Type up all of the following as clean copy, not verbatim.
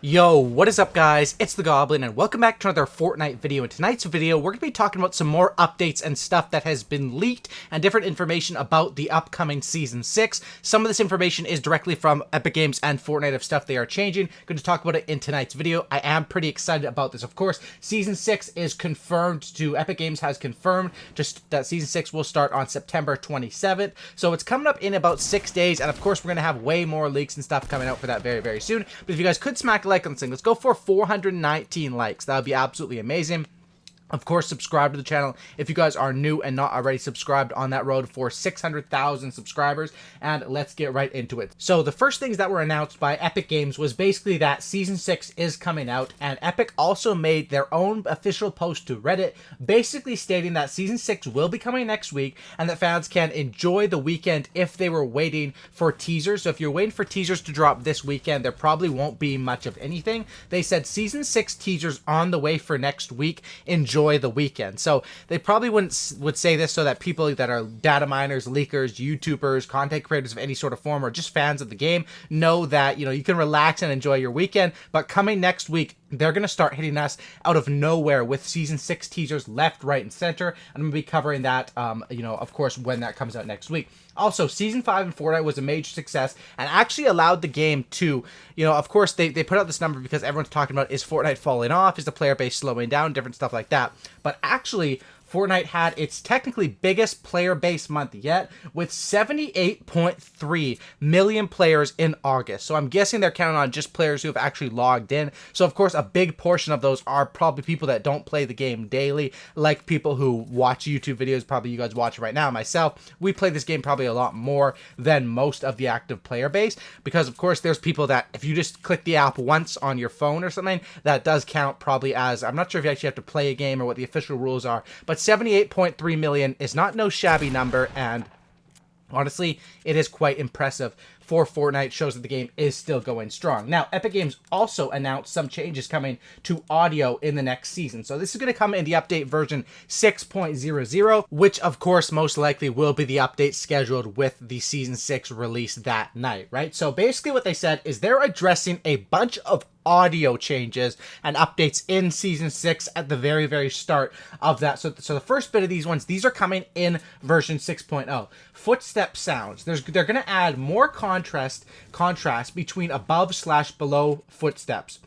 Yo, what is up guys? It's the Goblin and welcome back to another Fortnite video. In tonight's video, we're going to be talking about some more updates and stuff that has been leaked and different information about the upcoming Season 6. Some of this information is directly from Epic Games and Fortnite of stuff they are changing. Going to talk about it in tonight's video. I am pretty excited about this. Of course, Season 6 is confirmed to, Epic Games has confirmed just that Season 6 will start on September 27th. So it's coming up in about 6 days, and of course we're going to have way more leaks and stuff coming out for that very, very soon. But if you guys could smack a like on this thing, let's go for 419 likes. That would be absolutely amazing. Of course, subscribe to the channel if you guys are new and not already subscribed, on that road for 600,000 subscribers, and let's get right into it. So the first things that were announced by Epic Games was basically that Season 6 is coming out, and Epic also made their own official post to Reddit, basically stating that Season 6 will be coming next week, and that fans can enjoy the weekend if they were waiting for teasers. So if you're waiting for teasers to drop this weekend, there probably won't be much of anything. They said Season 6 teasers on the way for next week. Enjoy the weekend. So they probably would say this so that people that are data miners, leakers, YouTubers, content creators of any sort of form, or just fans of the game know that, you know, you can relax and enjoy your weekend. But coming next week, they're going to start hitting us out of nowhere with Season 6 teasers left, right, and center. And I'm going to be covering that, of course, when that comes out next week. Also, Season 5 in Fortnite was a major success and actually allowed the game to, of course, they put out this number because everyone's talking about, is Fortnite falling off? Is the player base slowing down? Different stuff like that. But actually, Fortnite had its technically biggest player base month yet, with 78.3 million players in August. So I'm guessing they're counting on just players who have actually logged in. So of course, a big portion of those are probably people that don't play the game daily, like people who watch YouTube videos. Probably you guys watching right now. Myself, we play this game probably a lot more than most of the active player base, because of course there's people that if you just click the app once on your phone or something, that does count probably as, I'm not sure if you actually have to play a game or what the official rules are, but 78.3 million is not no shabby number, and honestly, it is quite impressive for Fortnite. Shows that the game is still going strong. Now, Epic Games also announced some changes coming to audio in the next season. So this is going to come in the update version 6.00, which of course most likely will be the update scheduled with the Season 6 release that night, right? So basically what they said is they're addressing a bunch of audio changes and updates in Season 6 at the very, very start of that. So the first bit of these ones, these are coming in version 6.0. Footstep sounds. They're going to add more contrast between above/below footsteps.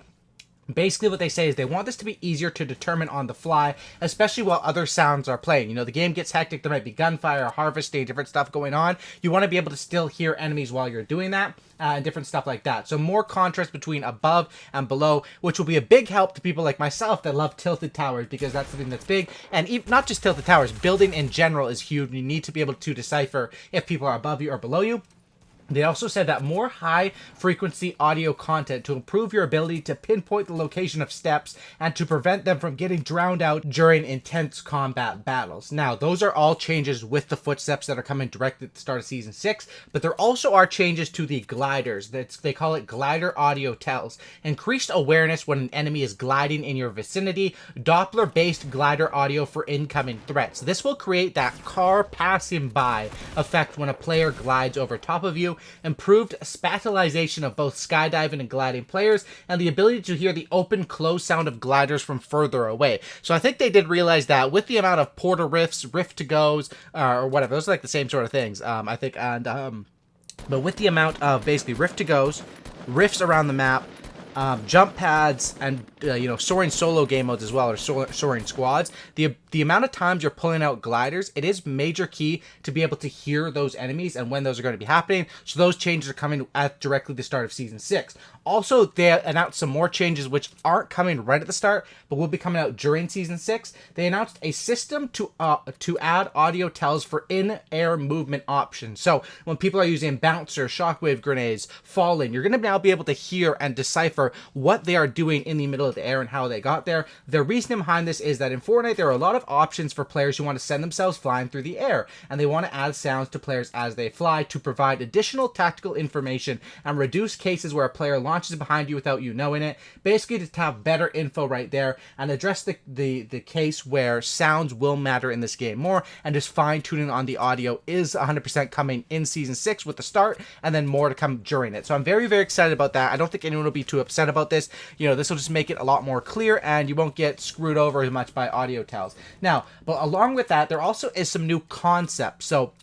Basically what they say is they want this to be easier to determine on the fly, especially while other sounds are playing. The game gets hectic, there might be gunfire, harvesting, different stuff going on. You want to be able to still hear enemies while you're doing that, and different stuff like that. So more contrast between above and below, which will be a big help to people like myself that love tilted towers, because that's something that's big. And not just tilted towers, building in general is huge. You need to be able to decipher if people are above you or below you. They also said that more high-frequency audio content to improve your ability to pinpoint the location of steps and to prevent them from getting drowned out during intense combat battles. Now, those are all changes with the footsteps that are coming directly at the start of Season 6, but there also are changes to the gliders. They call it glider audio tells. Increased awareness when an enemy is gliding in your vicinity. Doppler-based glider audio for incoming threats. This will create that car passing by effect when a player glides over top of you. Improved spatialization of both skydiving and gliding players, and the ability to hear the open-close sound of gliders from further away. So I think they did realize that with the amount of portal rifts, rift-to-goes, or whatever, those are like the same sort of things, I think, and, but with the amount of basically rift-to-goes, rifts around the map, jump pads, and soaring solo game modes as well, or soaring squads, the amount of times you're pulling out gliders, it is major key to be able to hear those enemies and when those are going to be happening. So those changes are coming at directly the start of Season 6. Also, they announced some more changes which aren't coming right at the start, but will be coming out during Season 6. They announced a system to add audio tells for in-air movement options. So when people are using bouncers, shockwave grenades, falling, you're going to now be able to hear and decipher what they are doing in the middle of the air and how they got there. The reason behind this is that in Fortnite, there are a lot of options for players who want to send themselves flying through the air, and they want to add sounds to players as they fly to provide additional tactical information and reduce cases where a player launches behind you without you knowing it. Basically, to have better info right there and address the case where sounds will matter in this game more, and just fine-tuning on the audio is 100% coming in Season 6 with the start, and then more to come during it. So I'm very, very excited about that. I don't think anyone will be too upset about this. You know, this will just make it a lot more clear, and you won't get screwed over as much by audio tells. Now, but along with that, there also is some new concepts. So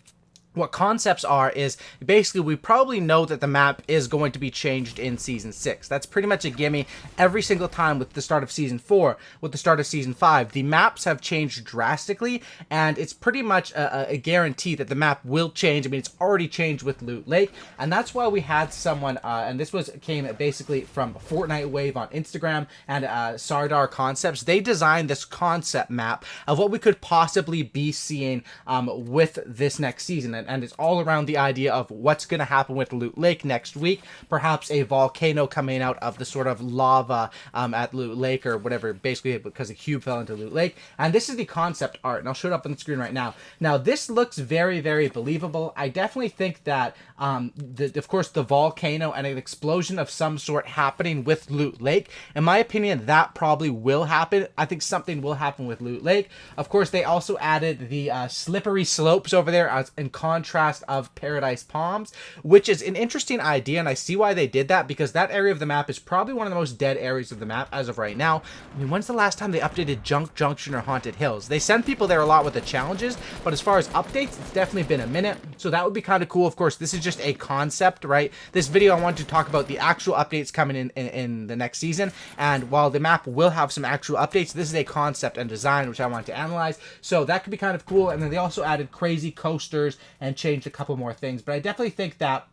what concepts are is basically we probably know that the map is going to be changed in Season 6. That's pretty much a gimme every single time with the start of Season 4, with the start of Season 5. The maps have changed drastically, and it's pretty much a guarantee that the map will change. I mean, it's already changed with Loot Lake, and that's why we had someone, and this came basically from Fortnite Wave on Instagram and Sardar Concepts. They designed this concept map of what we could possibly be seeing with this next season. And it's all around the idea of what's going to happen with Loot Lake next week. Perhaps a volcano coming out of the sort of lava at Loot Lake or whatever, basically because a cube fell into Loot Lake. And this is the concept art, and I'll show it up on the screen right now. Now, this looks very, very believable. I definitely think that, of course, the volcano and an explosion of some sort happening with Loot Lake, in my opinion, that probably will happen. I think something will happen with Loot Lake. Of course, they also added the slippery slopes over there as in contrast of Paradise Palms, which is an interesting idea, and I see why they did that, because that area of the map is probably one of the most dead areas of the map as of right now. I mean, when's the last time they updated Junk Junction or Haunted Hills? They send people there a lot with the challenges, but as far as updates, it's definitely been a minute, so that would be kind of cool. Of course, this is just a concept, right? This video, I want to talk about the actual updates coming in the next season, and while the map will have some actual updates, this is a concept and design which I want to analyze, so that could be kind of cool. And then they also added crazy coasters and changed a couple more things, but I definitely think that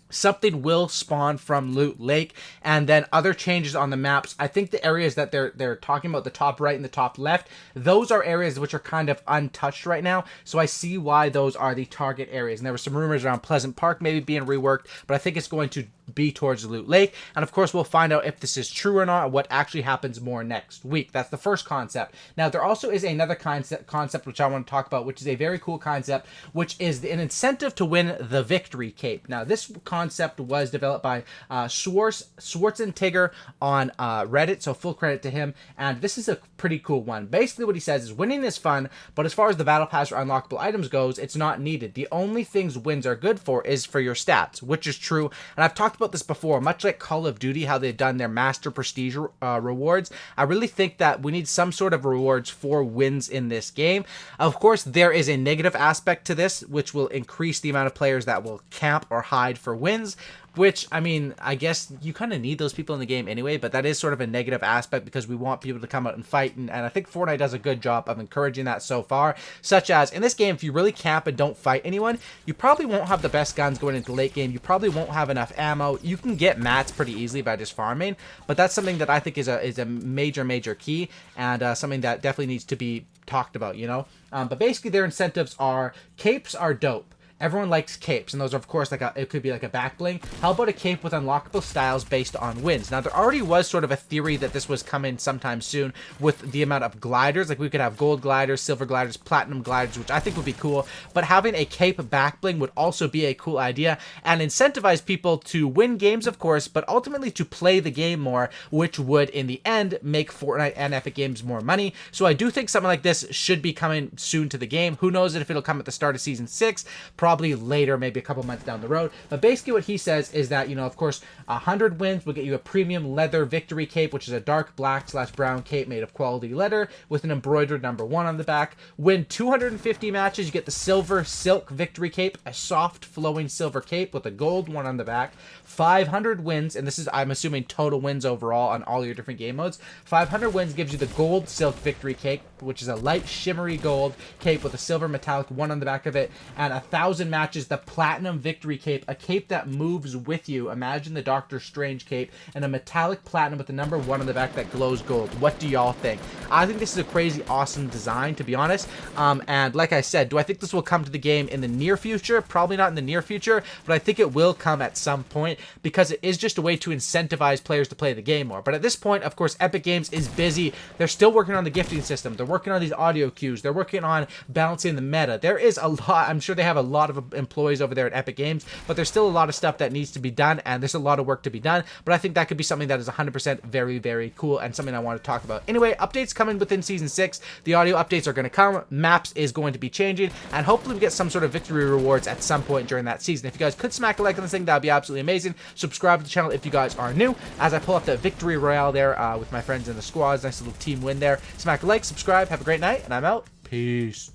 something will spawn from Loot Lake, and then other changes on the maps. I think the areas that they're talking about, the top right and the top left, those are areas which are kind of untouched right now, so I see why those are the target areas. And there were some rumors around Pleasant Park maybe being reworked, but I think it's going to be towards Loot Lake, and of course we'll find out if this is true or not, or what actually happens more next week. That's the first concept. Now, there also is another concept which I want to talk about, which is a very cool concept, which is an incentive to win the Victory Cape. Now, this concept was developed by Schwarzenegger on Reddit, so full credit to him, and this is a pretty cool one. Basically what he says is winning is fun, but as far as the battle pass or unlockable items goes, it's not needed. The only things wins are good for is for your stats, which is true, and I've talked about this before, much like Call of Duty, how they've done their master prestige rewards. I really think that we need some sort of rewards for wins in this game. Of course, there is a negative aspect to this, which will increase the amount of players that will camp or hide for wins, which, I mean, I guess you kind of need those people in the game anyway, but that is sort of a negative aspect because we want people to come out and fight, and I think Fortnite does a good job of encouraging that so far, such as, in this game, if you really camp and don't fight anyone, you probably won't have the best guns going into late game, you probably won't have enough ammo, you can get mats pretty easily by just farming, but that's something that I think is a major key, and something that definitely needs to be talked about, you know? But basically their incentives are, capes are dope. Everyone likes capes, and those are, of course, like it could be like a back bling. How about a cape with unlockable styles based on wins? Now, there already was sort of a theory that this was coming sometime soon with the amount of gliders. Like, we could have gold gliders, silver gliders, platinum gliders, which I think would be cool. But having a cape back bling would also be a cool idea and incentivize people to win games, of course, but ultimately to play the game more, which would, in the end, make Fortnite and Epic Games more money. So I do think something like this should be coming soon to the game. Who knows if it'll come at the start of Season 6? Probably later, maybe a couple months down the road. But basically what he says is that, you know, of course, 100 wins will get you a premium leather victory cape, which is a dark black/brown cape made of quality leather with an embroidered number 1 on the back. Win 250 matches, you get the silver silk victory cape, a soft flowing silver cape with a gold 1 on the back. 500 wins, and this is, I'm assuming, total wins overall on all your different game modes. 500 wins gives you the gold silk victory cape, which is a light shimmery gold cape with a silver metallic 1 on the back of it, and 1,000 1,000 matches, the Platinum Victory Cape, a cape that moves with you. Imagine the Doctor Strange cape, and a metallic platinum with the number 1 on the back that glows gold. What do y'all think? I think this is a crazy awesome design, to be honest. And like I said, do I think this will come to the game in the near future? Probably not in the near future, but I think it will come at some point, because it is just a way to incentivize players to play the game more. But at this point, of course, Epic Games is busy. They're still working on the gifting system. They're working on these audio cues. They're working on balancing the meta. There is a lot. I'm sure they have a lot of employees over there at Epic Games, but there's still a lot of stuff that needs to be done, and there's a lot of work to be done. But I think that could be something that is 100% very, very cool, and something I want to talk about. Anyway, updates coming within Season 6. The audio updates are going to come. Maps is going to be changing, and hopefully we get some sort of victory rewards at some point during that season. If you guys could smack a like on this thing, that would be absolutely amazing. Subscribe to the channel if you guys are new, as I pull up the Victory Royale there with my friends in the squads. Nice little team win there. Smack a like, subscribe, have a great night, and I'm out. Peace.